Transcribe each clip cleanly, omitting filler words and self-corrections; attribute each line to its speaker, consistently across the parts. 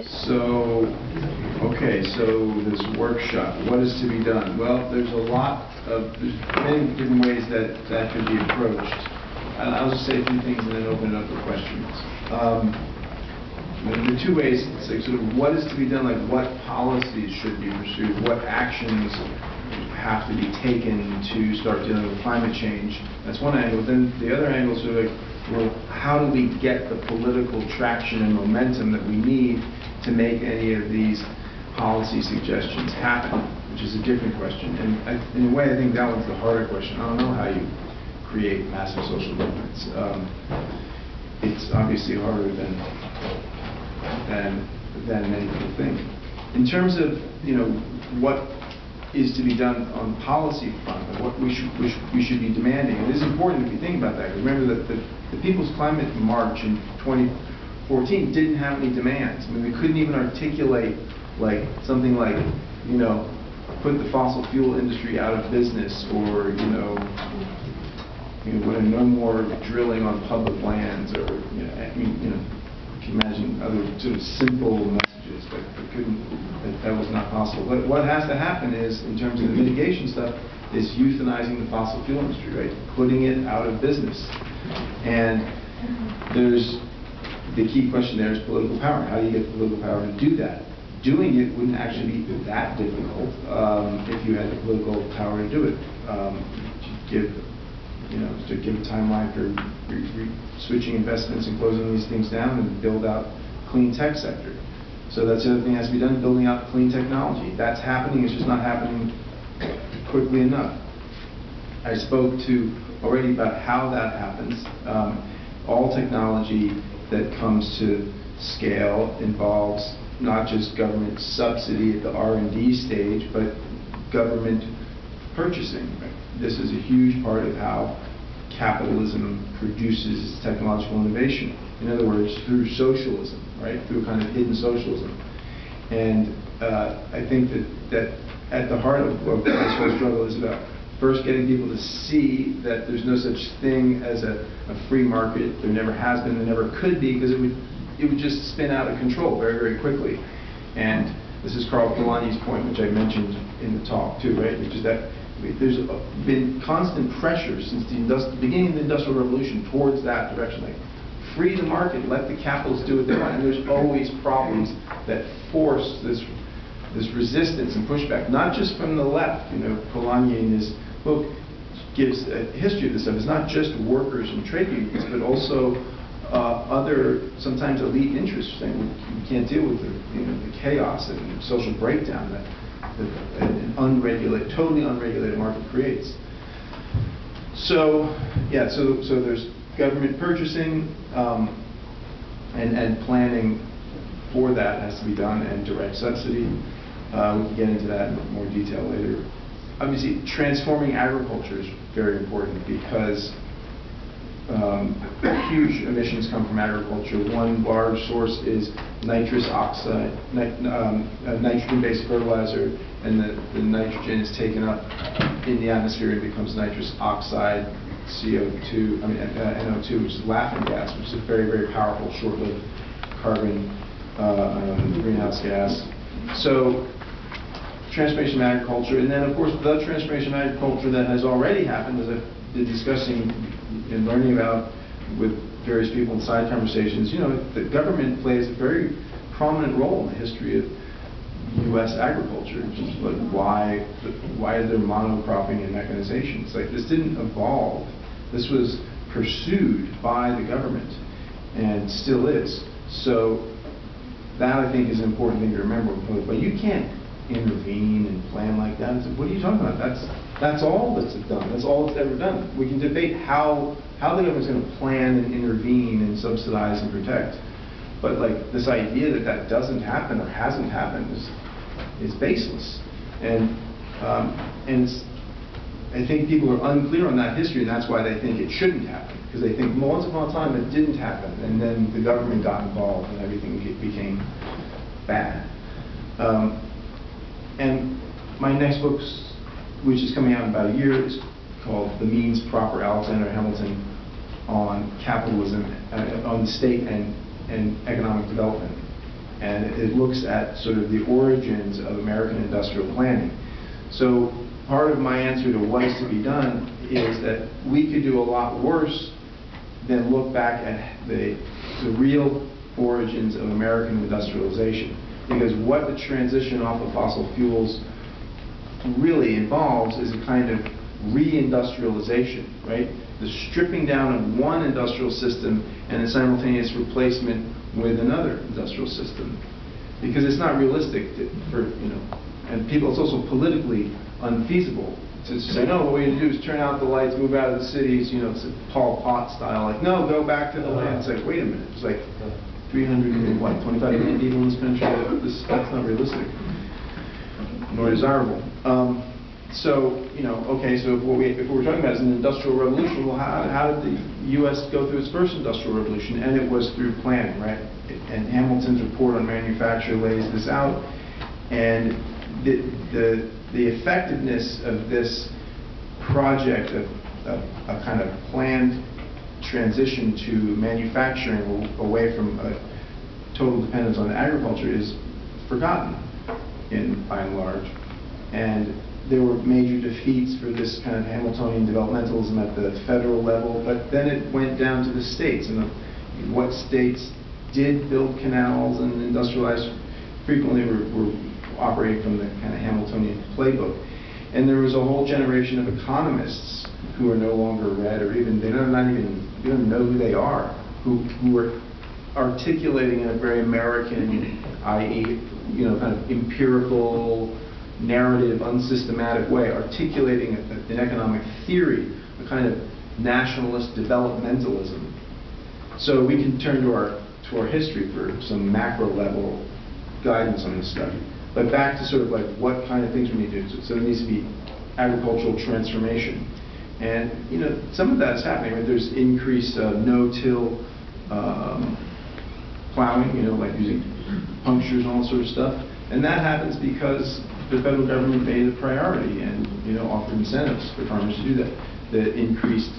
Speaker 1: So, okay, so this workshop, what is to be done? Well, there's many different ways that could be approached. And I'll just say a few things and then open it up for questions. There are two ways. It's like sort of what is to be done, like what policies should be pursued, what actions have to be taken to start dealing with climate change. That's one angle. Then the other angle is sort of like, well, how do we get the political traction and momentum that we need to make any of these policy suggestions happen, which is a different question. And in a way, I think that one's the harder question. I don't know how you create massive social movements. It's obviously harder than many people think. In terms of what is to be done on the policy front and what we should be demanding, it is important if you think about that. Remember that the People's Climate March in 2014 didn't have any demands. I mean, we couldn't even articulate like something like put the fossil fuel industry out of business, or no more drilling on public lands, or you can imagine other sort of simple messages, but that was not possible. But what has to happen is, in terms of the mitigation stuff, is euthanizing the fossil fuel industry, right? Putting it out of business. And the key question there is political power. How do you get the political power to do that? Doing it wouldn't actually be that difficult if you had the political power to do it. To give a timeline for switching investments and closing these things down and build out clean tech sector. So that's the other thing that has to be done, building out clean technology. That's happening, it's just not happening quickly enough. I spoke to already about how that happens. All technology that comes to scale involves not just government subsidy at the R&D stage, but government purchasing. This is a huge part of how capitalism produces technological innovation. In other words, through socialism, right? Through kind of hidden socialism. And I think that at the heart of what this whole struggle is about, first getting people to see that there's no such thing as a free market. There never has been, there never could be, because it would just spin out of control very, very quickly. And this is Carl Polanyi's point, which I mentioned in the talk too, right? Which is that there's been constant pressure since the beginning of the Industrial Revolution towards that direction. Like, free the market, let the capitalists do what they want. And there's always problems that force this resistance and pushback, not just from the left. Polanyi in his book gives a history of this stuff. It's not just workers and trade unions, but also other, sometimes elite interests saying we can't deal with the chaos and social breakdown that an totally unregulated market creates. So yeah, so there's government purchasing and planning for that has to be done, and direct subsidy. We can get into that in more detail later. Obviously, transforming agriculture is very important because huge emissions come from agriculture. One large source is nitrous oxide, nitrogen-based fertilizer, and the nitrogen is taken up in the atmosphere and becomes nitrous oxide, CO2, NO2, which is laughing gas, which is a very, very powerful, short-lived carbon greenhouse gas. So, transformation of agriculture, and then of course the transformation of agriculture that has already happened, as I've been discussing and learning about with various people in side conversations. The government plays a very prominent role in the history of U.S. agriculture, which is like why is there monocropping and mechanization? It's like this didn't evolve. This was pursued by the government and still is. So that, I think, is an important thing to remember. But you can't intervene and plan like that. What are you talking about? That's all that's done. That's all it's ever done. We can debate how the government's going to plan and intervene and subsidize and protect. But like this idea that doesn't happen or hasn't happened is baseless. And I think people are unclear on that history, and that's why they think it shouldn't happen. Because they think, well, once upon a time it didn't happen, and then the government got involved and everything became bad. And my next book, which is coming out in about a year, is called The Means Proper, Alexander Hamilton on Capitalism, on the state and economic development. and it looks at sort of the origins of American industrial planning. So part of my answer to what is to be done is that we could do a lot worse than look back at the real origins of American industrialization. Because what the transition off of fossil fuels really involves is a kind of reindustrialization, right? The stripping down of one industrial system and a simultaneous replacement with another industrial system. Because it's not realistic for, and people, it's also politically unfeasible to say, no, what we need to do is turn out the lights, move out of the cities, it's a Paul Pot style, like, no, go back to the land. It's like, wait a minute, it's like 325 million people in this country, that's not realistic, nor desirable. So, okay, so if what we're talking about is an industrial revolution, well, how did the U.S. go through its first industrial revolution? And it was through planning, right? And Hamilton's report on manufacture lays this out. And the effectiveness of this project of a kind of planned transition to manufacturing away from a total dependence on agriculture is forgotten by and large. And there were major defeats for this kind of Hamiltonian developmentalism at the federal level, but then it went down to the states, and what states did build canals and industrialize frequently were operating from the kind of Hamiltonian playbook. And there was a whole generation of economists who are no longer read, or even they don't know who they are, who were articulating in a very American, i.e., kind of empirical, narrative, unsystematic way, articulating an economic theory, a kind of nationalist developmentalism. So we can turn to our history for some macro level guidance on this stuff. But back to sort of like what kind of things we need to do. So there needs to be agricultural transformation. And some of that's happening, right? There's increased no-till plowing, like using punctures and all that sort of stuff. And that happens because the federal government made it a priority and offered incentives for farmers to do that. The increased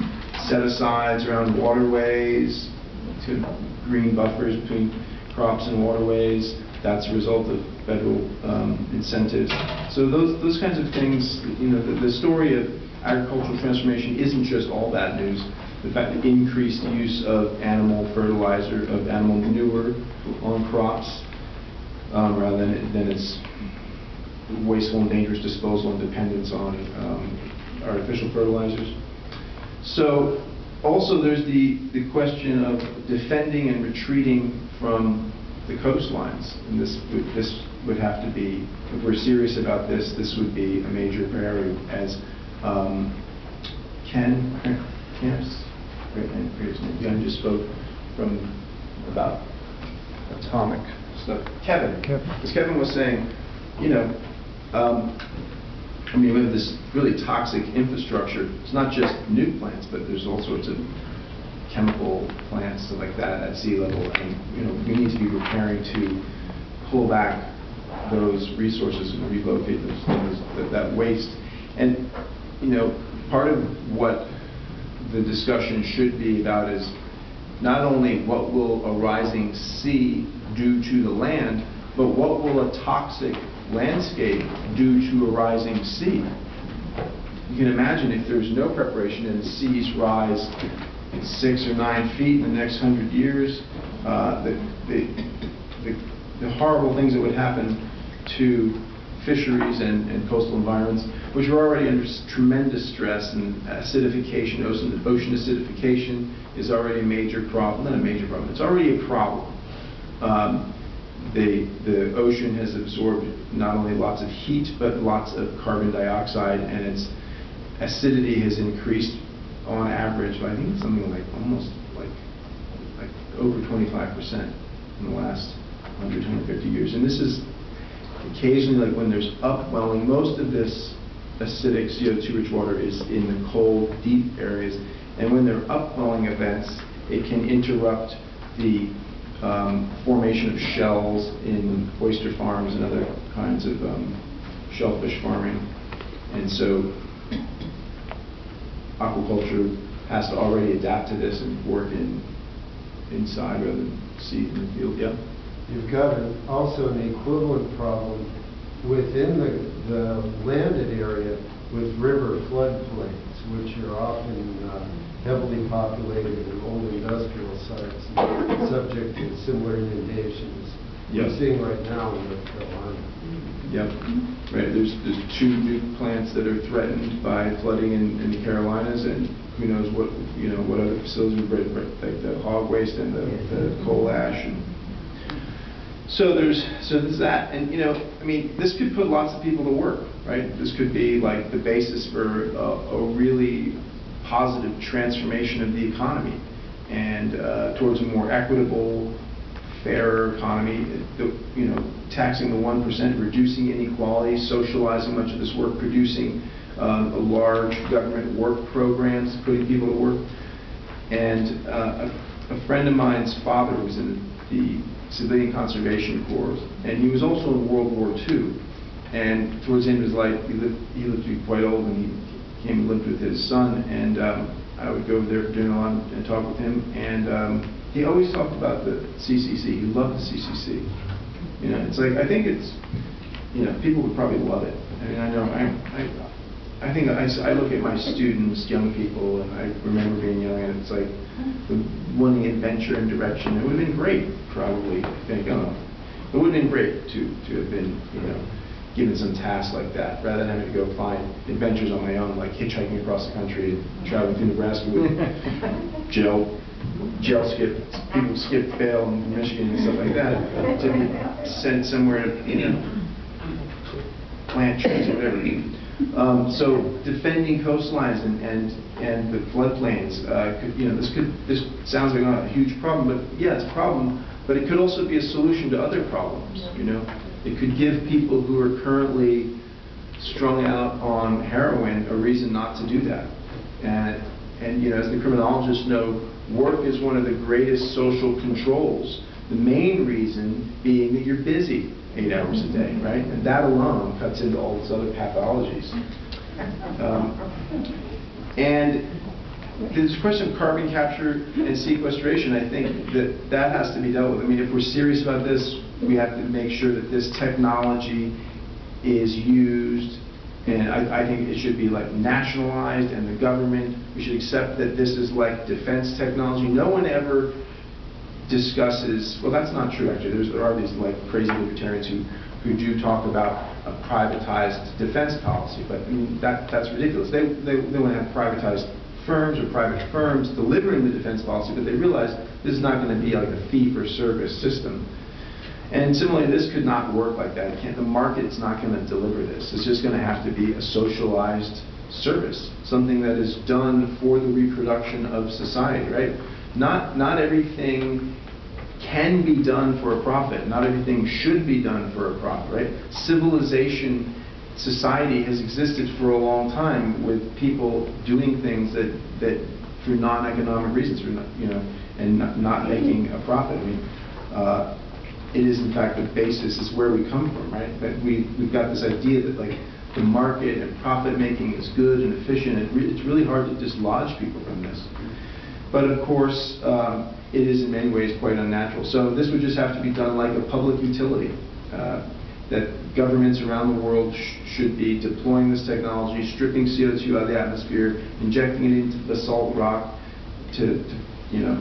Speaker 1: set-asides around waterways, to green buffers between crops and waterways. That's a result of federal incentives. So those kinds of things, the story of agricultural transformation isn't just all bad news. The fact that increased use of animal fertilizer, of animal manure on crops, rather than its wasteful and dangerous disposal and dependence on artificial fertilizers. So also there's the question of defending and retreating from the coastlines. And this would have to be, if we're serious about this, this would be a major priority, as Ken just spoke from about atomic stuff. Kevin. Because Kevin was saying, we have this really toxic infrastructure. It's not just nuke plants, but there's all sorts of chemical plants, stuff like that, at sea level. And we need to be preparing to pull back those resources and relocate that waste. And part of what the discussion should be about is not only what will a rising sea do to the land, but what will a toxic landscape do to a rising sea. You can imagine if there's no preparation and the seas rise 6 or 9 feet in the next 100 years, the horrible things that would happen to fisheries and coastal environments, which are already under tremendous stress, and acidification, ocean acidification is already a major problem. Not a major problem, it's already a problem. The ocean has absorbed not only lots of heat, but lots of carbon dioxide, and its acidity has increased on average, I think it's something like almost like over 25% in the last 100, 150 years. And this is occasionally, like when there's upwelling, most of this acidic CO2-rich water is in the cold, deep areas. And when there are upwelling events, it can interrupt the formation of shells in oyster farms and other kinds of shellfish farming. And so aquaculture has to already adapt to this and work inside rather than seed in the field. Yeah?
Speaker 2: you've got also an equivalent problem within the landed area with river floodplains, which are often heavily populated in old industrial sites, subject to similar inundations.
Speaker 1: Yep.
Speaker 2: We're seeing right now in North Carolina.
Speaker 1: Yep. Right. There's 2 nuke plants that are threatened by flooding in the Carolinas, and who knows what what other facilities, like the hog waste and the coal ash. And so there's that, and I mean, this could put lots of people to work, right? This could be like the basis for a really positive transformation of the economy, and towards a more equitable, fairer economy. Taxing the 1%, reducing inequality, socializing much of this work, producing a large government work programs, putting people to work. And a friend of mine's father was in the Civilian Conservation Corps, and he was also in World War II. And towards the end of his life, he lived to be quite old, and he came and lived with his son. And I would go over there for dinner a lot and talk with him. And he always talked about the CCC. He loved the CCC. It's like, I think it's, people would probably love it. I mean, I know, I think I look at my students, young people, and I remember being young, and it's like wanting adventure and direction. It would have been great, probably, I think. I don't know. It would have been great to have been, given some task like that, rather than having to go find adventures on my own, like hitchhiking across the country and traveling through Nebraska with gel skip, people skip bail in Michigan and stuff like that, to be sent somewhere to, plant trees or whatever. So defending coastlines and the floodplains, this sounds like a huge problem, but yeah, it's a problem, but it could also be a solution to other problems, It could give people who are currently strung out on heroin a reason not to do that. And as the criminologists know, work is one of the greatest social controls. The main reason being that you're busy 8 hours a day, right? And that alone cuts into all these other pathologies. And this question of carbon capture and sequestration, I think that has to be dealt with. I mean, if we're serious about this, we have to make sure that this technology is used, and I think it should be like nationalized, and the government, we should accept that this is like defense technology. No one ever discusses, well, that's not true actually. There are these like crazy libertarians who do talk about a privatized defense policy, but I mean, that's ridiculous. They want to have privatized firms or private firms delivering the defense policy, but they realize this is not going to be like a fee-for-service system. And similarly, this could not work like that. The market's not going to deliver this. It's just going to have to be a socialized service, something that is done for the reproduction of society, right? Not everything can be done for a profit. Not everything should be done for a profit, right? Civilization, society has existed for a long time with people doing things that for non-economic reasons, and not making a profit. I mean, it is in fact the basis, is where we come from, right? That we've got this idea that like the market and profit making is good and efficient, and it's really hard to dislodge people from this. But of course, it is in many ways quite unnatural. So this would just have to be done like a public utility. That governments around the world should be deploying this technology, stripping CO2 out of the atmosphere, injecting it into basalt rock to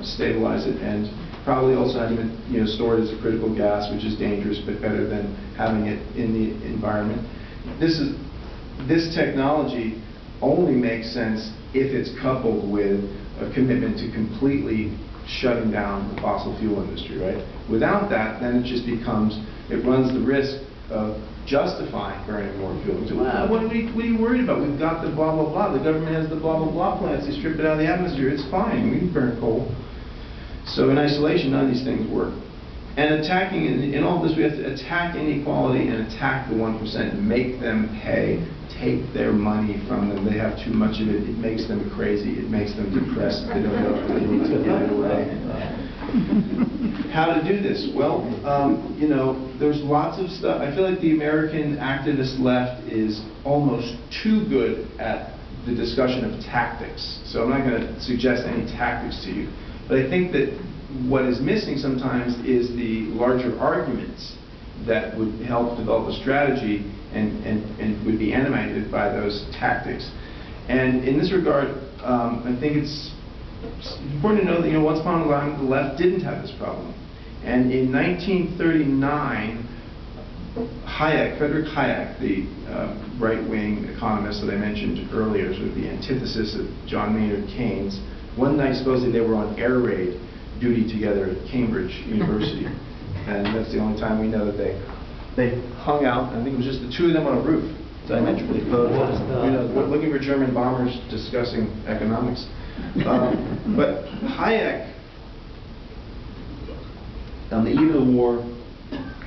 Speaker 1: stabilize it, and probably also having it stored as a critical gas, which is dangerous, but better than having it in the environment. This technology only makes sense if it's coupled with a commitment to completely shutting down the fossil fuel industry, right? Without that, then it runs the risk of justifying burning more fuel. So, well, what are you worried about? We've got the blah, blah, blah. The government has the blah, blah, blah plants. They strip it out of the atmosphere. It's fine. We can burn coal. So in isolation, none of these things work. And attacking, in all this, we have to attack inequality and attack the 1%, make them pay, take their money from them. They have too much of it. It makes them crazy. It makes them depressed. They don't know if they need to get it away. How to do this? Well, there's lots of stuff. I feel like the American activist left is almost too good at the discussion of tactics. So I'm not going to suggest any tactics to you. But I think that what is missing sometimes is the larger arguments that would help develop a strategy and would be animated by those tactics. And in this regard, I think it's important to know that, once upon a time, the left didn't have this problem. And in 1939, Friedrich Hayek, the right-wing economist that I mentioned earlier, sort of the antithesis of John Maynard Keynes, one night supposedly they were on air raid duty together at Cambridge University. And that's the only time we know that they hung out. I think it was just the two of them on a roof, diametrically opposed. Looking for German bombers discussing economics. But Hayek, on the eve of the war,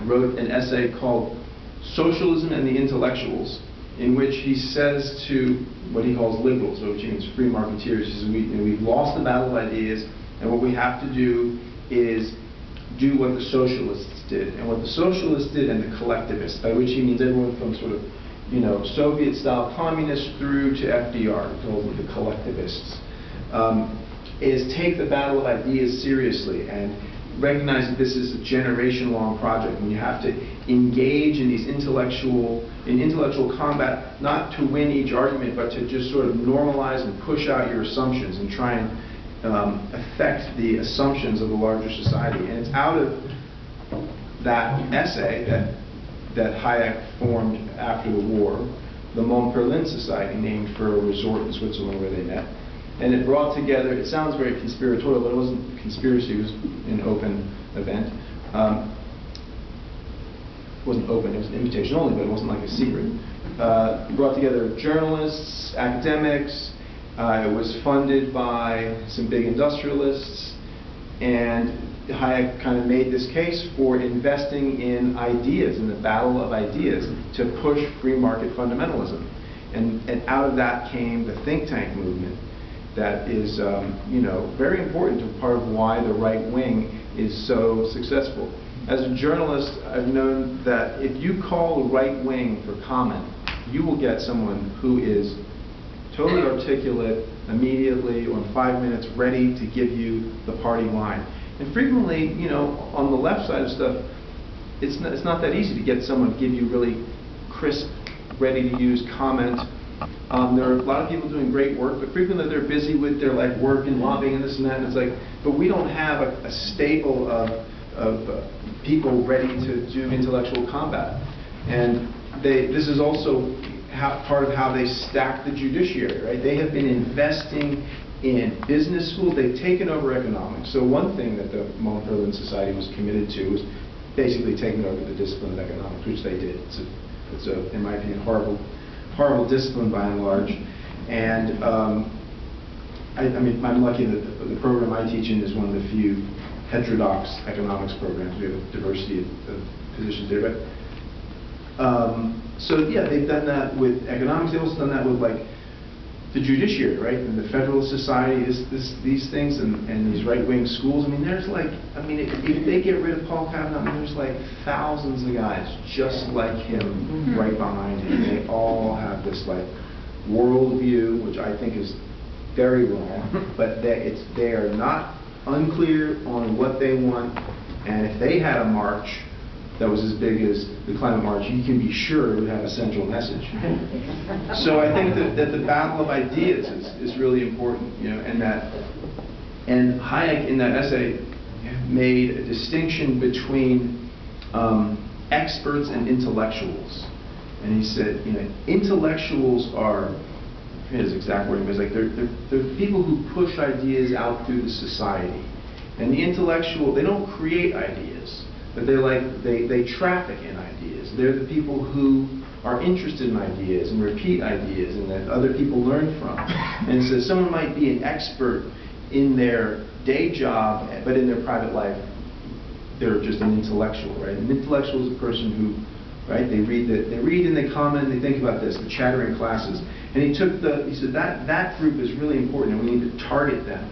Speaker 1: wrote an essay called Socialism and the Intellectuals, in which he says to what he calls liberals, which means free marketeers, he says, we've lost the battle of ideas, and what we have to do is do what the socialists did. And what the socialists did and the collectivists, by which he means everyone from sort of, Soviet-style communists through to FDR, he calls them the collectivists, is take the battle of ideas seriously and recognize that this is a generation-long project, and you have to engage in these intellectual combat, not to win each argument, but to just sort of normalize and push out your assumptions and try and affect the assumptions of the larger society. And it's out of that essay that Hayek formed after the war, the Montpellier Society, named for a resort in Switzerland where they met. And it brought together, it sounds very conspiratorial, but it wasn't a conspiracy, it was an open event. It wasn't open, it was an invitation only, but it wasn't like a secret. It brought together journalists, academics, it was funded by some big industrialists, and Hayek kind of made this case for investing in ideas, in the battle of ideas, to push free market fundamentalism. And out of that came the think tank movement. That is, very important to part of why the right wing is so successful. As a journalist, I've known that if you call the right wing for comment, you will get someone who is totally articulate, immediately, or in 5 minutes, ready to give you the party line. And frequently, on the left side of stuff, it's not that easy to get someone to give you really crisp, ready-to-use comment. There are a lot of people doing great work, but frequently they're busy with their work and lobbying and this and that, and it's but we don't have a stable of people ready to do intellectual combat. And this is also part of how they stack the judiciary, right? They have been investing in business schools. They've taken over economics. So one thing that the Montpellier Society was committed to was basically taking over the discipline of economics, which they did. It's in my opinion, horrible discipline by and large. And I'm lucky that the program I teach in is one of the few heterodox economics programs. We have a diversity of positions there. But so yeah, they've done that with economics. They've also done that with the judiciary, right? And the Federalist Society, these things, and these right-wing schools. There's if they get rid of Paul Kavanaugh, there's thousands of guys just like him right behind him. They all have this worldview, which I think is very wrong, but they are not unclear on what they want. And if they had a march that was as big as the climate march, you can be sure it would have a central message. So I think that the battle of ideas is really important, and Hayek in that essay made a distinction between experts and intellectuals. And he said, intellectuals are, I forget his exact wording, but they're people who push ideas out through the society. And the intellectual, they don't create ideas, but they traffic in ideas. They're the people who are interested in ideas and repeat ideas and that other people learn from. And so someone might be an expert in their day job, but in their private life, they're just an intellectual, right? An intellectual is a person who, right, they read and they comment and they think about this, the chattering classes. And he said that group is really important and we need to target them.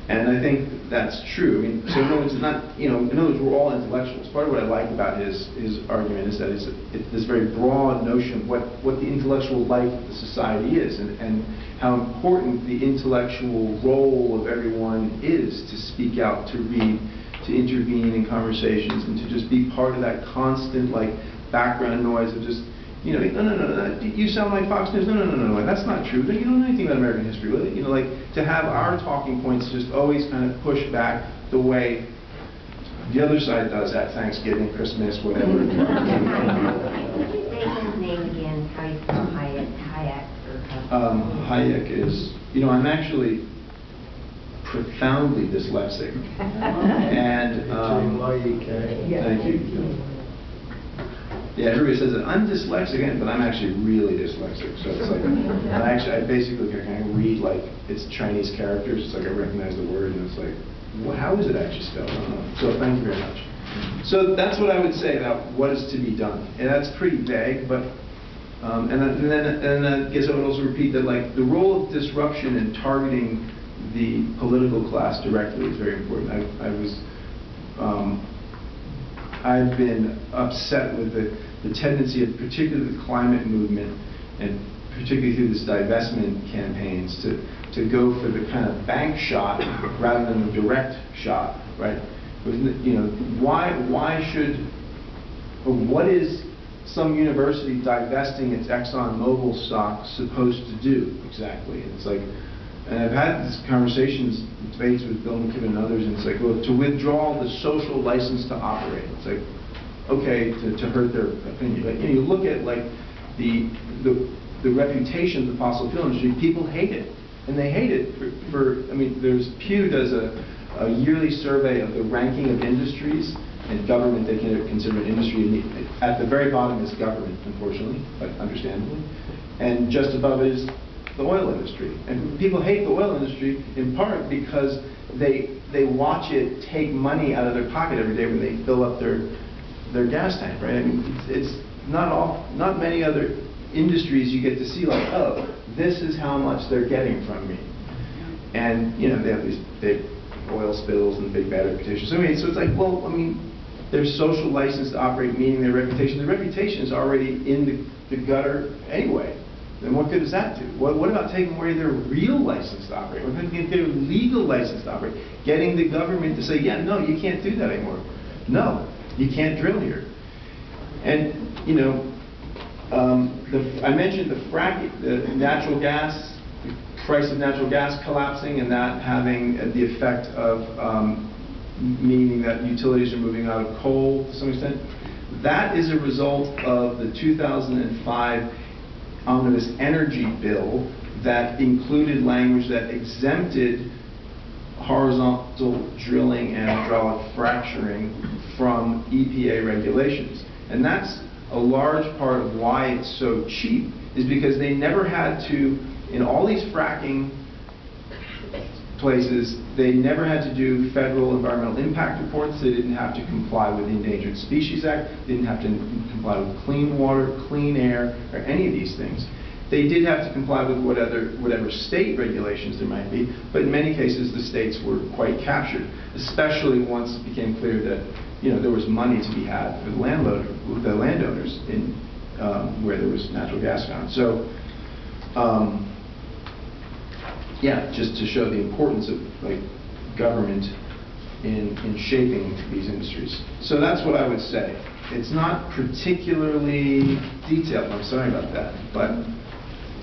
Speaker 1: And I think that's true. I mean, so in other words, it's not, in other words, we're all intellectuals. Part of what I like about his argument is that it's this very broad notion of what the intellectual life of the society is, and how important the intellectual role of everyone is to speak out, to read, to intervene in conversations, and to just be part of that constant, like, background noise of just, no, you sound like Fox News. No, that's not true. You don't know anything about American history, really. Like, to have our talking points just always kind of push back the way the other side does at Thanksgiving, Christmas, whatever.
Speaker 3: Could you say his name again, how you spell Hayek?
Speaker 1: Hayek is, I'm actually profoundly dyslexic. And, thank you. Yeah, everybody says that I'm dyslexic, but I'm actually really dyslexic. So it's like, I basically can read like it's Chinese characters. It's like I recognize the word, and it's like, well, how is it actually spelled? I don't know. So thank you very much. So that's what I would say about what is to be done, and that's pretty vague. But and then I guess I would also repeat that like the role of disruption in targeting the political class directly is very important. I've been upset with the tendency of particularly the climate movement, and particularly through this divestment campaigns, to go for the kind of bank shot rather than the direct shot, right? Why should, or what is some university divesting its ExxonMobil stock supposed to do exactly? And it's like, and I've had these conversations, debates with Bill McKibben and others, and it's like, well, to withdraw the social license to operate. It's like, okay, to hurt their opinion. But you look at like the reputation of the fossil fuel industry, people hate it. And they hate it I mean, Pew does a yearly survey of the ranking of industries and government they can consider an industry. At the very bottom is government, unfortunately, but understandably. And just above it is the oil industry. And people hate the oil industry in part because they watch it take money out of their pocket every day when they fill up their gas tank, right? I mean, it's not many other industries you get to see like, oh, this is how much they're getting from me. And they have these big oil spills and big bad reputations. So so it's like, well, I mean, their social license to operate, meaning their reputation. The reputation is already in the gutter anyway. Then what good does that do? What about taking away their real license to operate? What about getting their legal license to operate? Getting the government to say, yeah, no, you can't do that anymore. No, you can't drill here. And, I mentioned the natural gas, the price of natural gas collapsing, and that having the effect of meaning that utilities are moving out of coal to some extent. That is a result of the 2005 omnibus energy bill that included language that exempted horizontal drilling and hydraulic fracturing from EPA regulations. And that's a large part of why it's so cheap, is because they never had to, in all these fracking places, they never had to do federal environmental impact reports. They didn't have to comply with the Endangered Species Act. They didn't have to comply with clean water, clean air, or any of these things. They did have to comply with whatever state regulations there might be, but in many cases the states were quite captured, especially once it became clear that there was money to be had for the landowners in where there was natural gas found. So, yeah, just to show the importance of government in shaping these industries. So that's what I would say. It's not particularly detailed. I'm sorry about that, but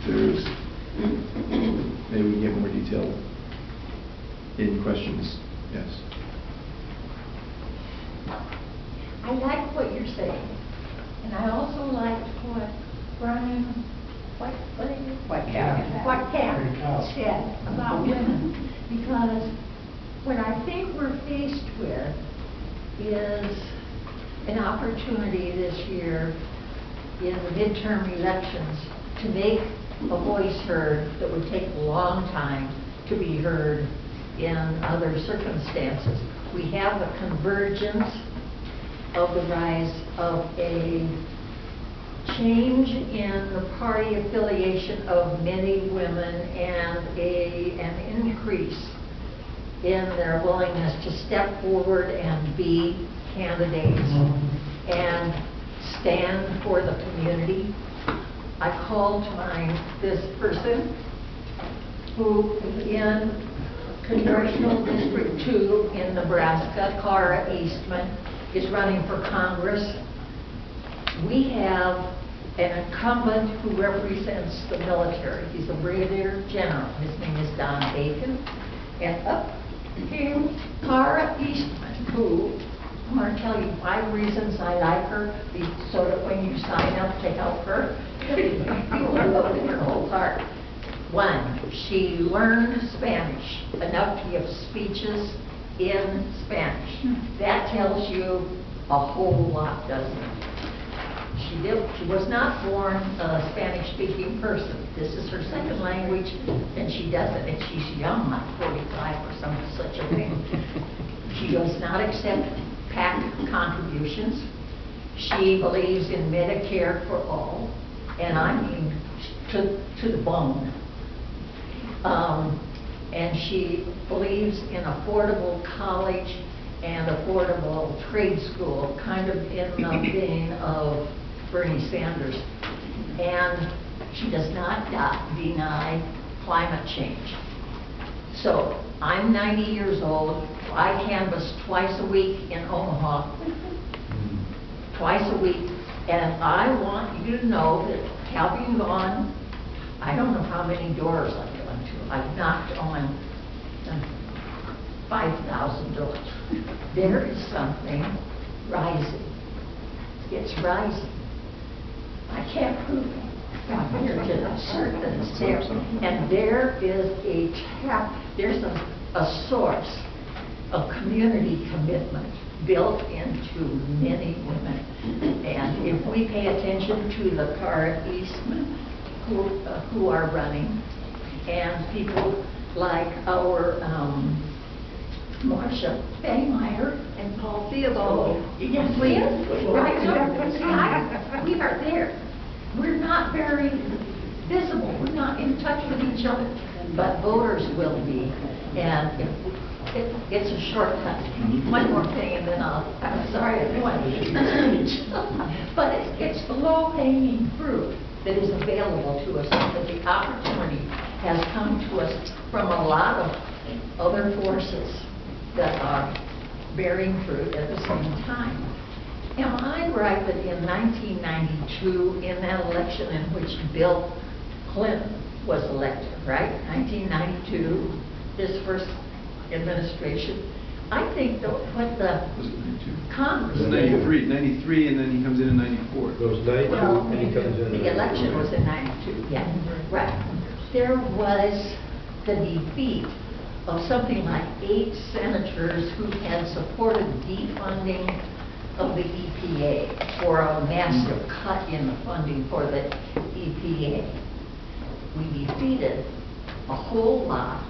Speaker 1: there's maybe we can get more detail in questions. Yes.
Speaker 4: I like what you're saying, and I also liked what Brian Whitecap said about women, because what I think we're faced with is an opportunity this year in the midterm elections to make a voice heard that would take a long time to be heard in other circumstances. We have a convergence of the rise of a change in the party affiliation of many women and an increase in their willingness to step forward and be candidates and stand for the community. I called to mind this person who is in Congressional District 2 in Nebraska, Cara Eastman, is running for Congress. We have an incumbent who represents the military. He's a brigadier general. His name is Don Bacon. And up came Cara Eastman, who, I'm going to tell you 5 reasons I like her, so that when you sign up to help her, you will love in your whole heart. 1, she learned Spanish enough to give speeches in Spanish. That tells you a whole lot, doesn't it? She was not born a Spanish-speaking person. This is her second language, and she does it. And she's young, like 45 or something, such a thing. She does not accept PAC contributions. She believes in Medicare for all, and I mean to the bone. And she believes in affordable college and affordable trade school, kind of in the vein of Bernie Sanders. And she does not deny climate change. So I'm 90 years old. I canvass twice a week in Omaha, twice a week. And I want you to know that having gone, I don't know how many doors I've gone to. I've knocked on 5,000 doors. There is something rising. It's rising. I can't prove it. I'm here to assert that it's there. And there is there's a source of community commitment built into many women. And if we pay attention to the Cara Eastman who are running, and people like our Marcia Bangmeyer and Paul Theobald. Yes, we right. We are there. We're not very visible. We're not in touch with each other, but voters will be. And it's a shortcut. One more thing, and then I'm sorry, I don't want to. But it's the low-hanging fruit that is available to us, that the opportunity has come to us from a lot of other forces that are bearing fruit at the same time. Am I right that in 1992, in that election in which Bill Clinton was elected, right? 1992, his first administration. I think that what the Congress
Speaker 1: did. It was 93, and then he comes in 94.
Speaker 2: Goes 92,
Speaker 4: well,
Speaker 2: and he comes in.
Speaker 4: The election was in 92, yeah, right. There was the defeat of something like 8 senators who had supported defunding of the EPA, or a massive cut in the funding for the EPA. We defeated a whole lot,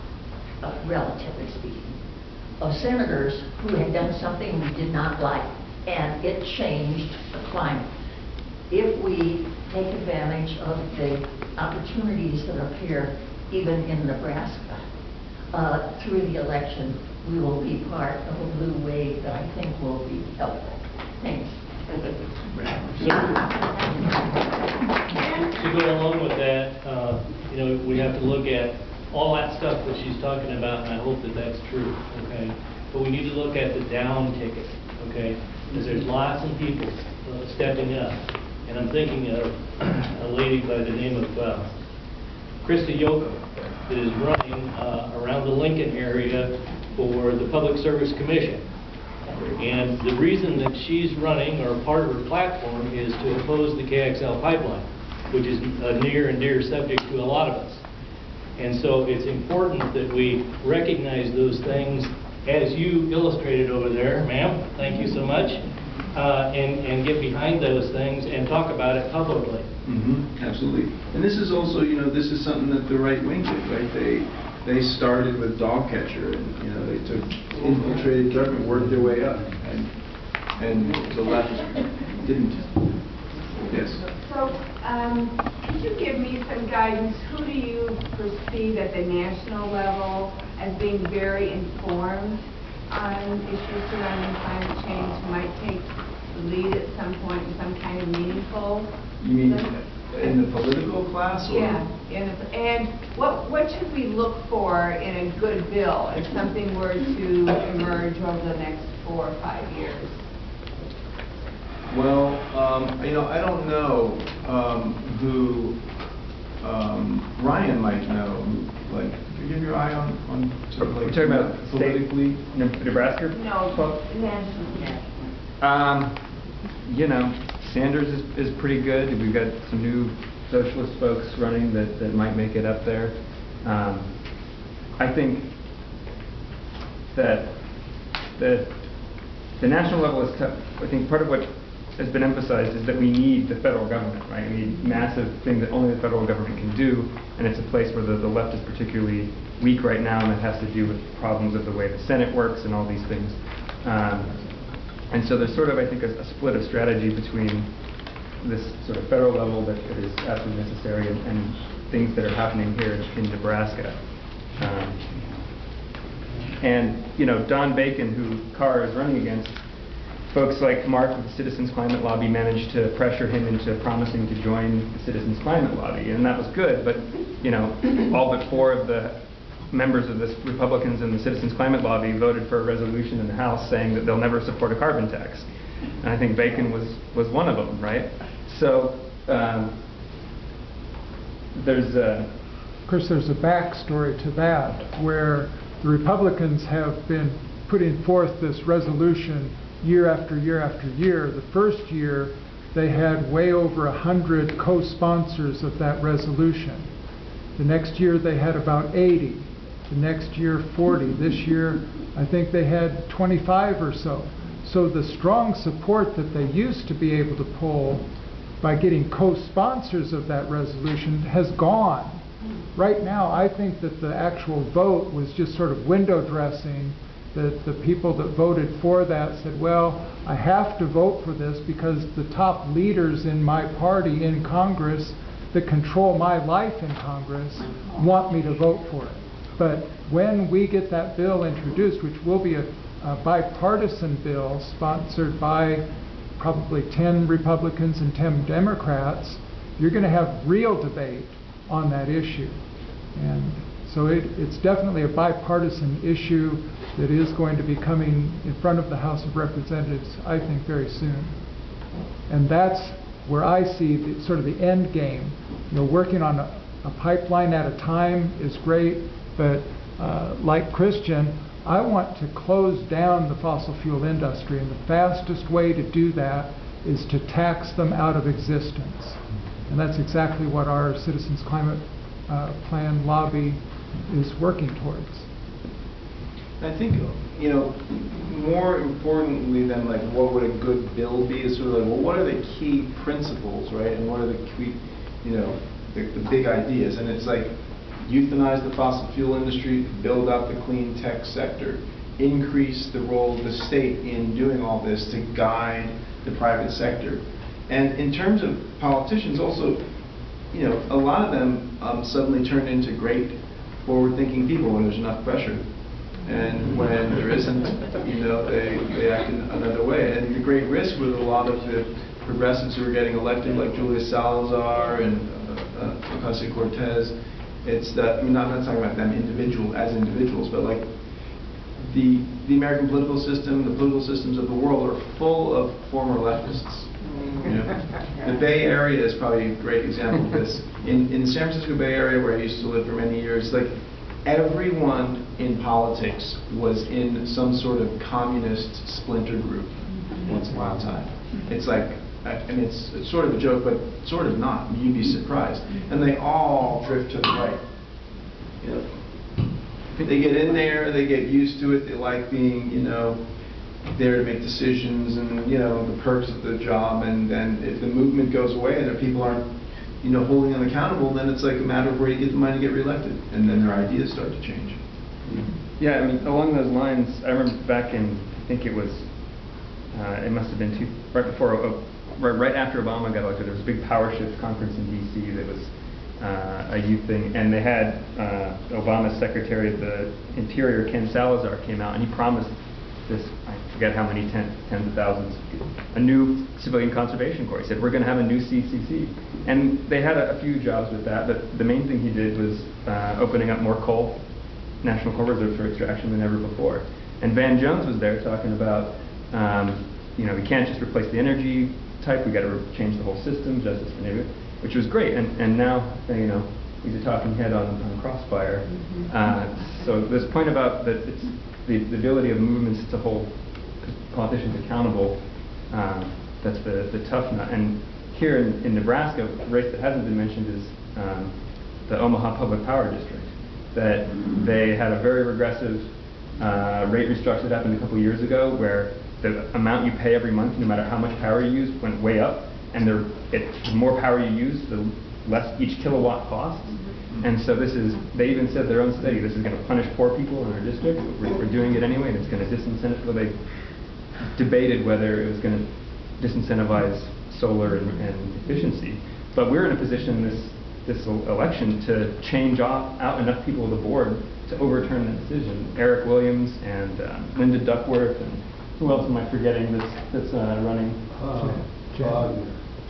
Speaker 4: relatively speaking, of senators who had done something we did not like, and it changed the climate. If we take advantage of the opportunities that appear even in Nebraska through the election, we will be part of a blue wave that I think will be helpful. Thanks.
Speaker 5: To go along with that, we have to look at all that stuff that she's talking about, and I hope that that's true, okay? But we need to look at the down ticket, okay? Because there's lots of people stepping up. And I'm thinking of a lady by the name of Krista Yoko that is running around the Lincoln area for the Public Service Commission. And the reason that she's running, or part of her platform, is to oppose the KXL pipeline, which is a near and dear subject to a lot of us. And so it's important that we recognize those things as you illustrated over there, ma'am. Thank you so much. And get behind those things and talk about it publicly.
Speaker 1: Absolutely. And this is also, this is something that the right wing did, right? They started with dog catcher, and they took infiltrated government, worked their way up, and the left didn't. Yes.
Speaker 6: So, could you give me some guidance? Who do you perceive at the national level as being very informed on issues surrounding climate change, who might take the lead at some point in some kind of meaningful.
Speaker 1: You mean in the political class? Or?
Speaker 6: Yeah, and what should we look for in a good bill if something were to emerge over the next 4 or 5 years?
Speaker 1: Well, I don't know who Ryan might know. Like, could you give your eye on sort of like
Speaker 7: we're talking about
Speaker 1: politically?
Speaker 7: Nebraska?
Speaker 6: No,
Speaker 7: Sanders is pretty good. We've got some new socialist folks running that might make it up there. I think that the national level is tough. I think part of what has been emphasized is that we need the federal government, right? We need massive things that only the federal government can do, and it's a place where the left is particularly weak right now, and that has to do with problems of the way the Senate works and all these things. And so there's sort of, I think, a split of strategy between this sort of federal level that is absolutely necessary and things that are happening here in Nebraska. And, Don Bacon, who Carr is running against, folks like Mark with the Citizens Climate Lobby managed to pressure him into promising to join the Citizens Climate Lobby, and that was good, but, all but 4 of the members of the Republicans in the Citizens Climate Lobby voted for a resolution in the House saying that they'll never support a carbon tax. And I think Bacon was one of them, right? So there's
Speaker 8: Of course, there's a backstory to that, where the Republicans have been putting forth this resolution year after year after year. The first year, they had way over 100 co-sponsors of that resolution. The next year, they had about 80. The next year, 40. This year, I think they had 25 or so. So the strong support that they used to be able to pull by getting co-sponsors of that resolution has gone. Right now, I think that the actual vote was just sort of window dressing, that the people that voted for that said, well, I have to vote for this because the top leaders in my party in Congress that control my life in Congress want me to vote for it. But when we get that bill introduced, which will be a bipartisan bill sponsored by probably 10 Republicans and 10 Democrats, you're going to have real debate on that issue. And so it's definitely a bipartisan issue that is going to be coming in front of the House of Representatives, I think, very soon. And that's where I see sort of the end game. Working on a pipeline at a time is great, but like Christian, I want to close down the fossil fuel industry, and the fastest way to do that is to tax them out of existence. And that's exactly what our Citizens Climate Plan lobby is working towards.
Speaker 1: I think, more importantly than like what would a good bill be is sort of like, well, what are the key principles, right? And what are the key, the big ideas? And it's like, euthanize the fossil fuel industry, build out the clean tech sector, increase the role of the state in doing all this to guide the private sector. And in terms of politicians also, a lot of them suddenly turn into great forward-thinking people when there's enough pressure. And when there isn't, they act in another way. And the great risk with a lot of the progressives who are getting elected, like Julia Salazar and Ocasio-Cortez, it's that, I'm not talking about them as individuals, but like the American political system, the political systems of the world are full of former leftists. The Bay Area is probably a great example of this. In the San Francisco Bay Area, where I used to live for many years, like everyone in politics was in some sort of communist splinter group once in a while time. It's like, it's sort of a joke, but sort of not. You'd be surprised. And they all drift to the right. They get in there, they get used to it, they like being, there to make decisions and, the perks of the job. And then if the movement goes away and the people aren't, holding them accountable, then it's like a matter of where you get the money to get reelected. And then their ideas start to change.
Speaker 7: Yeah, along those lines, I remember back in, I think it was, it must have been right after Obama got elected, there was a big power shift conference in D.C. that was a youth thing, and they had Obama's Secretary of the Interior, Ken Salazar, came out, and he promised this, I forget how many tens of thousands, a new civilian conservation corps. He said, we're going to have a new CCC. And they had a few jobs with that, but the main thing he did was opening up more coal, national coal reserves for extraction than ever before. And Van Jones was there talking about, we can't just replace the energy type, we got to change the whole system, justice for neighborhood, which was great. And now, he's a talking head on Crossfire. So this point about that it's the ability of movements to hold politicians accountable, that's the tough nut. And here in Nebraska, a race that hasn't been mentioned is the Omaha Public Power District, that they had a very regressive rate restructure that happened a couple years ago, where the amount you pay every month, no matter how much power you use, went way up, and the more power you use, the less each kilowatt costs. And so they even said their own study, this is going to punish poor people in our district, but we're doing it anyway, and it's going to disincentivize. Well, they debated whether it was going to disincentivize solar and efficiency. But we're in a position this election to change out enough people on the board to overturn that decision. Eric Williams and Linda Duckworth, and who else am I forgetting that's running?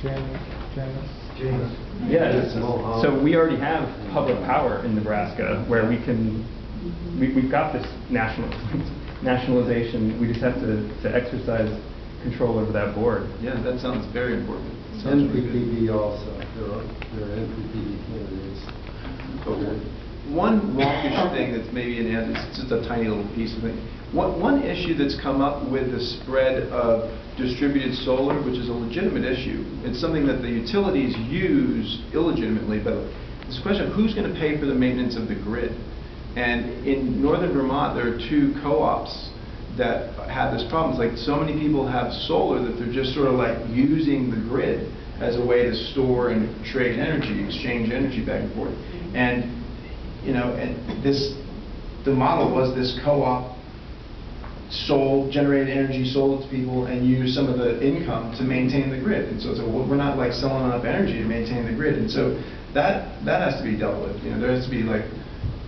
Speaker 8: Janice.
Speaker 7: Yeah, so we already have public power in Nebraska where we've got this nationalization. We just have to exercise control over that board.
Speaker 1: Yeah, that sounds very important. Sounds really good.
Speaker 2: NPPD also, there are NPPD candidates.
Speaker 1: But one wonkish thing that's maybe it's just a tiny little piece of it. One issue that's come up with the spread of distributed solar, which is a legitimate issue, it's something that the utilities use illegitimately, but it's a question of who's going to pay for the maintenance of the grid. And in northern Vermont, there are two co-ops that have this problem. It's like so many people have solar that they're just sort of like using the grid as a way to store and trade energy, exchange energy back and forth. And the model was this co-op generated energy, sold it to people, and used some of the income to maintain the grid. And so we're not like selling enough energy to maintain the grid. And so that has to be dealt with. There has to be like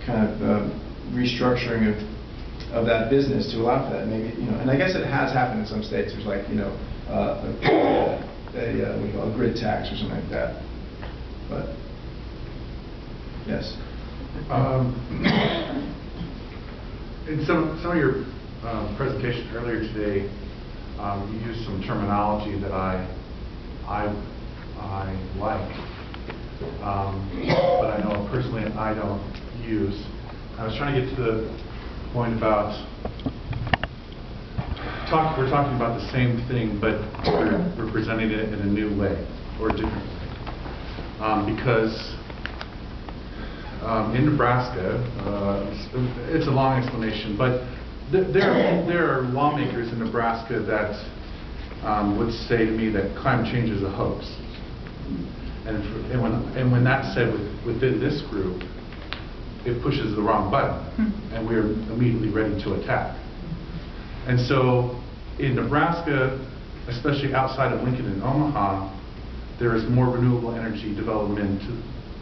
Speaker 1: kind of restructuring of that business to allow for that. Maybe and I guess it has happened in some states. There's like a grid tax or something like that. But yes.
Speaker 9: In some of your presentation earlier today, you used some terminology that I like, but I know personally I don't use. I was trying to get to the point about we're talking about the same thing, but we're presenting it in a new way or a different way, because in Nebraska, it's a long explanation, but there are lawmakers in Nebraska that would say to me that climate change is a hoax. And when that's said within this group, it pushes the wrong button, and we're immediately ready to attack. And so in Nebraska, especially outside of Lincoln and Omaha, there is more renewable energy development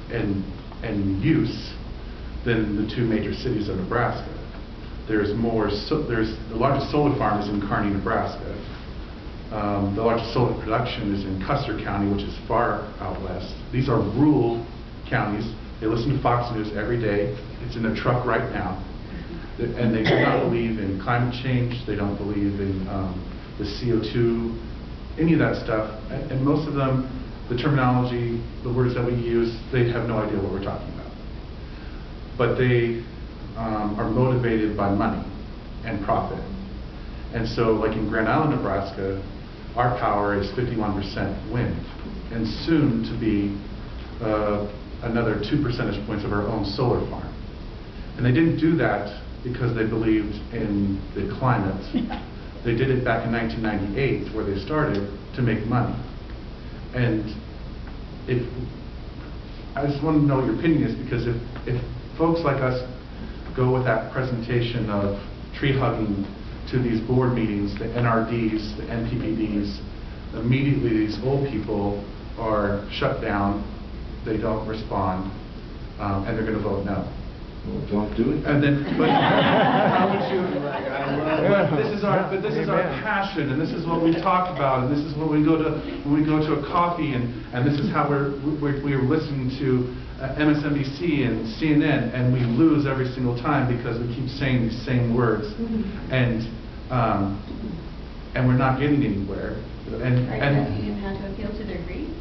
Speaker 9: and use than the two major cities of Nebraska. There's the largest solar farm is in Kearney, Nebraska. The largest solar production is in Custer County, which is far out west. These are rural counties. They listen to Fox News every day. It's in their truck right now. And they do not believe in climate change. They don't believe in the CO2, any of that stuff. And most of them, the terminology, the words that we use, they have no idea what we're talking about. But they are motivated by money and profit. And so like in Grand Island, Nebraska, our power is 51% wind, and soon to be another 2 percentage points of our own solar farm. And they didn't do that because they believed in the climate. They did it back in 1998, where they started to make money. And I just want to know what your opinion is, because if folks like us go with that presentation of tree hugging to these board meetings, the NRDs, the NPPDs, immediately these old people are shut down they don't respond, and they're going to vote no.
Speaker 1: Well, don't do it.
Speaker 9: And then, but how would you? But this is our passion, and this is what we talk about, and this is when we go to a coffee, and this is how we're listening to MSNBC and CNN, and we lose every single time because we keep saying these same words, and we're not getting anywhere. And
Speaker 10: you didn't have to appeal to their greed.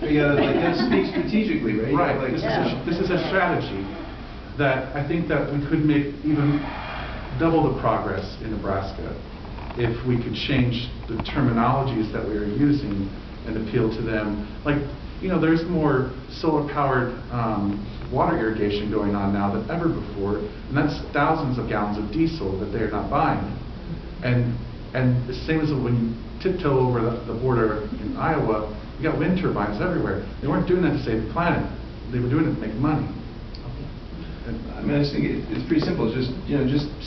Speaker 1: You gotta speak strategically, right?
Speaker 9: Right.
Speaker 1: Like,
Speaker 9: This is a strategy that I think that we could make even double the progress in Nebraska if we could change the terminologies that we are using and appeal to them. Like, there's more solar-powered water irrigation going on now than ever before, and that's thousands of gallons of diesel that they're not buying. And the same as when you tiptoe over the border in Iowa, you got wind turbines everywhere. They weren't doing that to save the planet. They were doing it to make money.
Speaker 1: I mean, I just think it's pretty simple. Just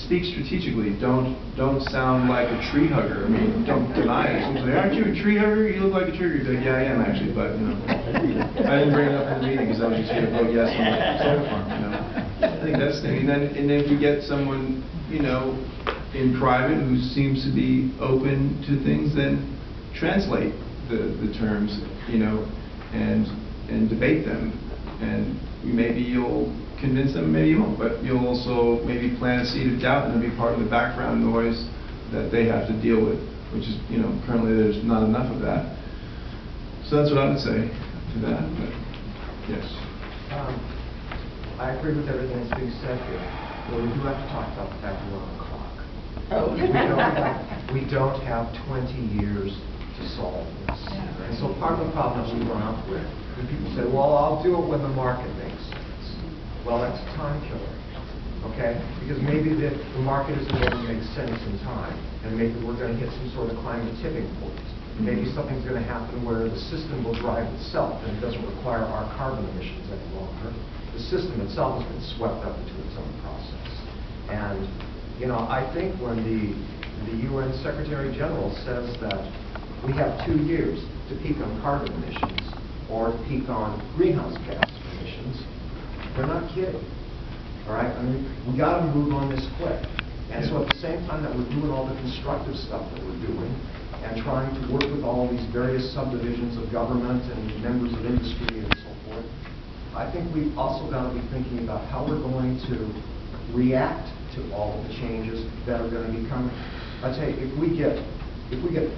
Speaker 1: speak strategically. Don't sound like a tree hugger. I mean, don't deny it. Someone's like, aren't you a tree hugger? You look like a tree hugger. You're like, yeah, I am actually, but I didn't bring it up in the meeting because I was just going to vote yes on the solar farm. I think that's the thing. And then if we get someone in private who seems to be open to things, then translate the terms, and debate them, and maybe you'll convince them, maybe you won't, but you'll also maybe plant a seed of doubt, and it'll be part of the background noise that they have to deal with, which is, currently there's not enough of that. So that's what I would say to that, but yes.
Speaker 11: I agree with everything that's being said here, but we do have to talk about the fact that we're on the clock.
Speaker 10: Oh.
Speaker 11: We don't have 20 years to solve this. And so part of the problem we run up with, when people say, well, I'll do it when the market makes sense. Well, that's a time killer, okay? Because maybe the market isn't going to make sense in time, and maybe we're going to hit some sort of climate tipping point. Maybe something's going to happen where the system will drive itself, and it doesn't require our carbon emissions any longer. The system itself has been swept up into its own process. And, I think when the UN Secretary General says that we have 2 years to peak on carbon emissions or to peak on greenhouse gas emissions, they're not kidding, all right? I mean, we got to move on this quick. And so at the same time that we're doing all the constructive stuff that we're doing and trying to work with all these various subdivisions of government and members of industry and so forth, I think we've also got to be thinking about how we're going to react to all of the changes that are going to be coming. I tell you, if we get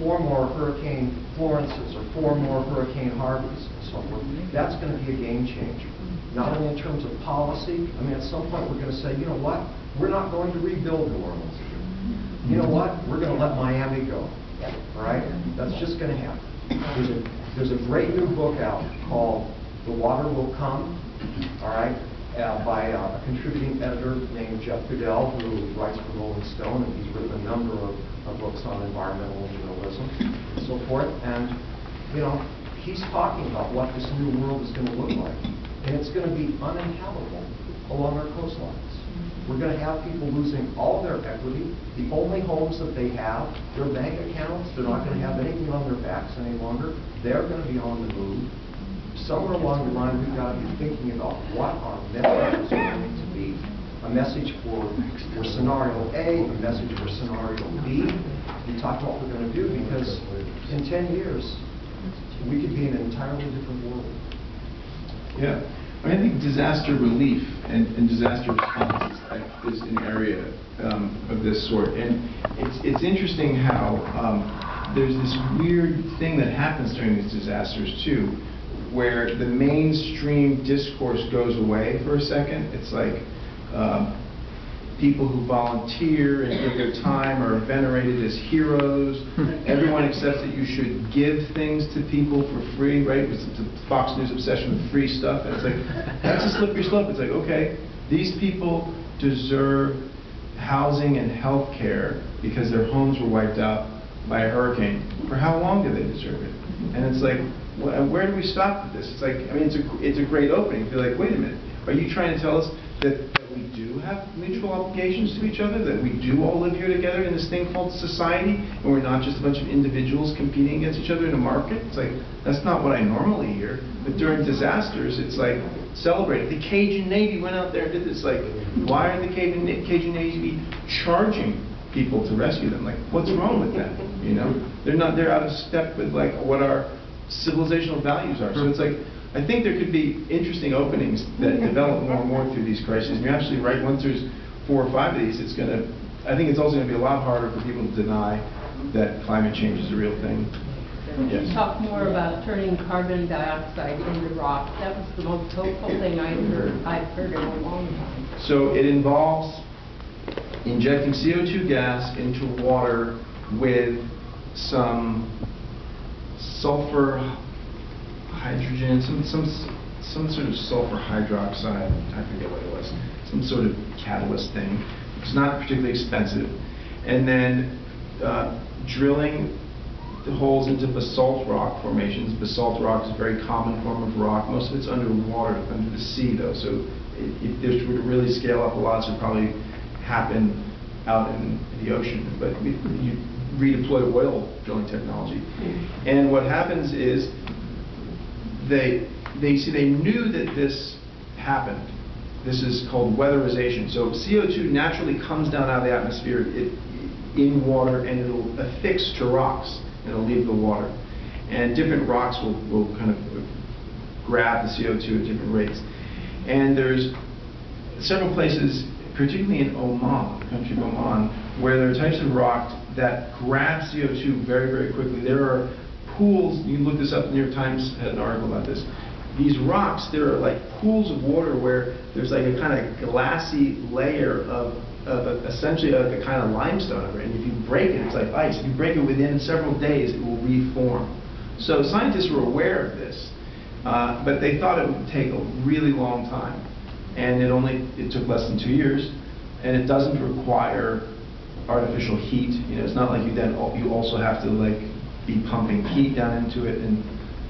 Speaker 11: 4 more Hurricane Florences or 4 more Hurricane Harveys and so forth, that's going to be a game changer. Not only in terms of policy, I mean, at some point we're going to say, you know what, we're not going to rebuild New Orleans again. You know what, we're going to let Miami go. All right? That's just going to happen. There's a great new book out called The Water Will Come, all right, by a contributing editor named Jeff Goodell, who writes for Rolling Stone, and he's written a number of books on environmental journalism and so forth. And, he's talking about what this new world is going to look like. And it's going to be uninhabitable along our coastlines. We're going to have people losing all their equity, the only homes that they have, their bank accounts. They're not going to have anything on their backs any longer. They're going to be on the move. Somewhere along the line, we've got to be thinking about what our message is going to be. A message for scenario A, a message for scenario B. We talk about what we're going to do, because in 10 years, we could be in an entirely different world.
Speaker 1: Yeah. I think disaster relief and disaster response is an area of this sort. And it's interesting how there's this weird thing that happens during these disasters, too, where the mainstream discourse goes away for a second. It's like people who volunteer and give their time are venerated as heroes. Everyone accepts that you should give things to people for free, right? It's the Fox News obsession with free stuff. And it's like, that's a slippery slope. It's like, okay, these people deserve housing and health care because their homes were wiped out by a hurricane. For how long do they deserve it? And it's like, where do we stop with this? It's like, I mean, it's a great opening. You're like, wait a minute, Are you trying to tell us that we do have mutual obligations to each other, that we do all live here together in this thing called society, and we're not just a bunch of individuals competing against each other in a market? It's like, that's not what I normally hear. But during disasters, it's like, celebrate. The Cajun Navy went out there and did this. Like, why are the Cajun Navy charging people to rescue them? Like, what's wrong with that? You know, they're out of step with like what our civilizational values are. So it's like, I think there could be interesting openings that develop more and more through these crises. And you're absolutely right. Once there's 4 or 5 of these, I think it's also going to be a lot harder for people to deny that climate change is a real thing.
Speaker 12: Could you talk more about turning carbon dioxide into rock? That was the most hopeful thing I've heard in a long time.
Speaker 1: So it involves injecting CO2 gas into water with some sulfur hydrogen, some sort of sulfur hydroxide, I forget what it was, some sort of catalyst thing. It's not particularly expensive. And then drilling the holes into basalt rock formations. Basalt rock is a very common form of rock. Most of it's underwater, under the sea though. So if this were to really scale up a lot, it would probably happen out in the ocean. But you redeploy oil drilling technology. And what happens is they knew that this happened. This is called weatherization. So CO2 naturally comes down out of the atmosphere in water, and it'll affix to rocks. It'll leave the water. And different rocks will kind of grab the CO2 at different rates. And there's several places, particularly in Oman, the country of Oman, where there are types of rock that grab CO2 very, very quickly. There are pools, you can look this up, the New York Times had an article about this. These rocks, there are like pools of water where there's like a kind of glassy layer of essentially like a kind of limestone over it. And if you break it, it's like ice. If you break it within several days, it will reform. So scientists were aware of this, but they thought it would take a really long time. And it took less than 2 years, and it doesn't require artificial heat. You know, it's not like you also have to like be pumping heat down into it, and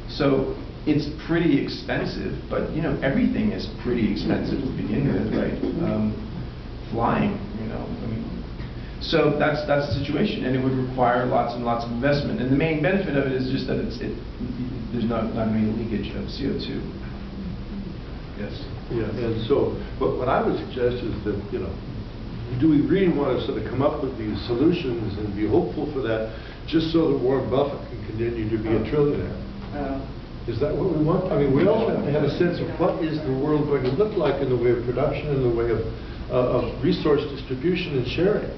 Speaker 1: so it's pretty expensive. But you know, everything is pretty expensive to begin with, right? Flying, you know. I mean, so that's the situation, and it would require lots and lots of investment. And the main benefit of it is just that there's not going to be a leakage of CO2. Yes.
Speaker 13: Yeah, and so what I would suggest is that, you know, do we really want to sort of come up with these solutions and be hopeful for that just so that Warren Buffett can continue to be a trillionaire? Is that what we want? I mean, we also have to have a sense of what is the world going to look like in the way of production, in the way of resource distribution and sharing.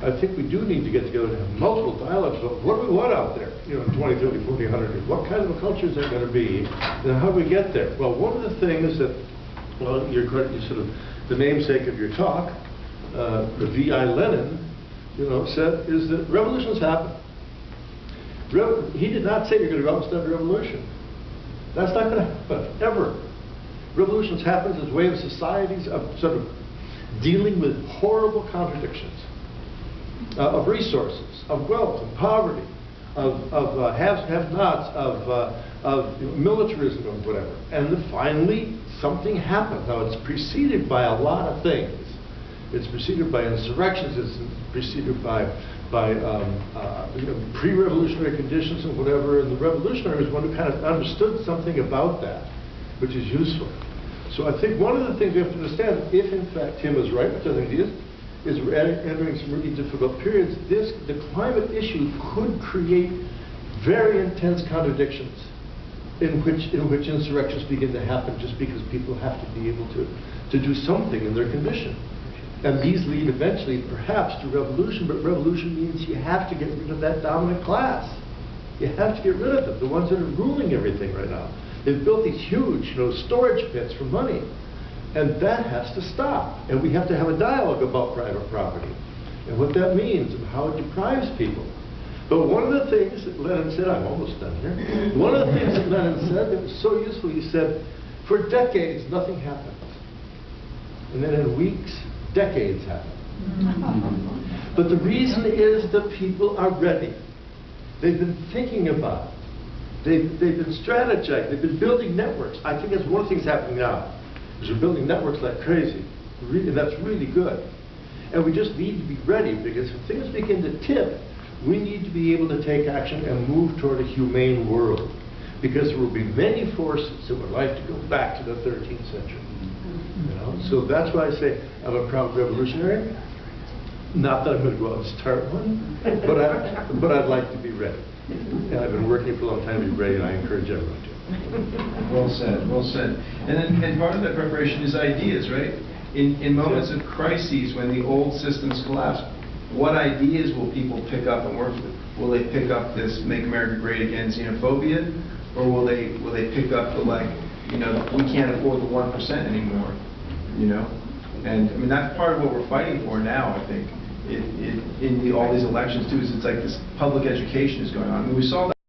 Speaker 13: I think we do need to get together and have multiple dialogues about what do we want out there, you know, in 20, 30, 40, 100 years. What kind of a culture is there going to be, and how do we get there? Well, one of the things that, well, you're sort of the namesake of your talk, the V.I. Lenin, you know, said is that revolutions happen. He did not say you're going to go out and start a revolution. That's not going to happen, ever. Revolutions happen as a way of societies of sort of dealing with horrible contradictions of resources, of wealth, of poverty, of have-nots, of militarism, or whatever. And then finally, something happened. Now, it's preceded by a lot of things. It's preceded by insurrections. It's preceded by pre-revolutionary conditions and whatever. And the revolutionaries one who kind of understood something about that, which is useful. So I think one of the things we have to understand, if in fact Tim is right, which I think he is we're entering some really difficult periods. The climate issue could create very intense contradictions in which insurrections begin to happen just because people have to be able to do something in their condition. And these lead eventually perhaps to revolution, but revolution means you have to get rid of that dominant class. You have to get rid of them, the ones that are ruling everything right now. They've built these huge, storage pits for money. And that has to stop. And we have to have a dialogue about private property and what that means and how it deprives people. But one of the things that Lenin said, I'm almost done here. One of the things that Lenin said that was so useful, he said, for decades nothing happened. And then in weeks, decades happen. But the reason is that people are ready. They've been thinking about it. They've been strategizing. They've been building networks. I think that's one of the things happening now. because we're building networks like crazy. And that's really good. And we just need to be ready, because if things begin to tip, we need to be able to take action and move toward a humane world. Because there will be many forces that would like to go back to the 13th century. You know? So that's why I say I'm a proud revolutionary. Not that I'm going to go out and start one, but I'd like to be ready. And I've been working for a long time to be ready, and I encourage everyone to.
Speaker 1: Well said, well said. And part of that preparation is ideas, right? In moments of crises, when the old systems collapse, what ideas will people pick up and work with? Will they pick up this "Make America Great Again" xenophobia, or will they pick up the, like, you know, we can't afford the 1% anymore, you know? And I mean, that's part of what we're fighting for now, I think, in all these elections too, is it's like this public education is going on. I mean, we saw that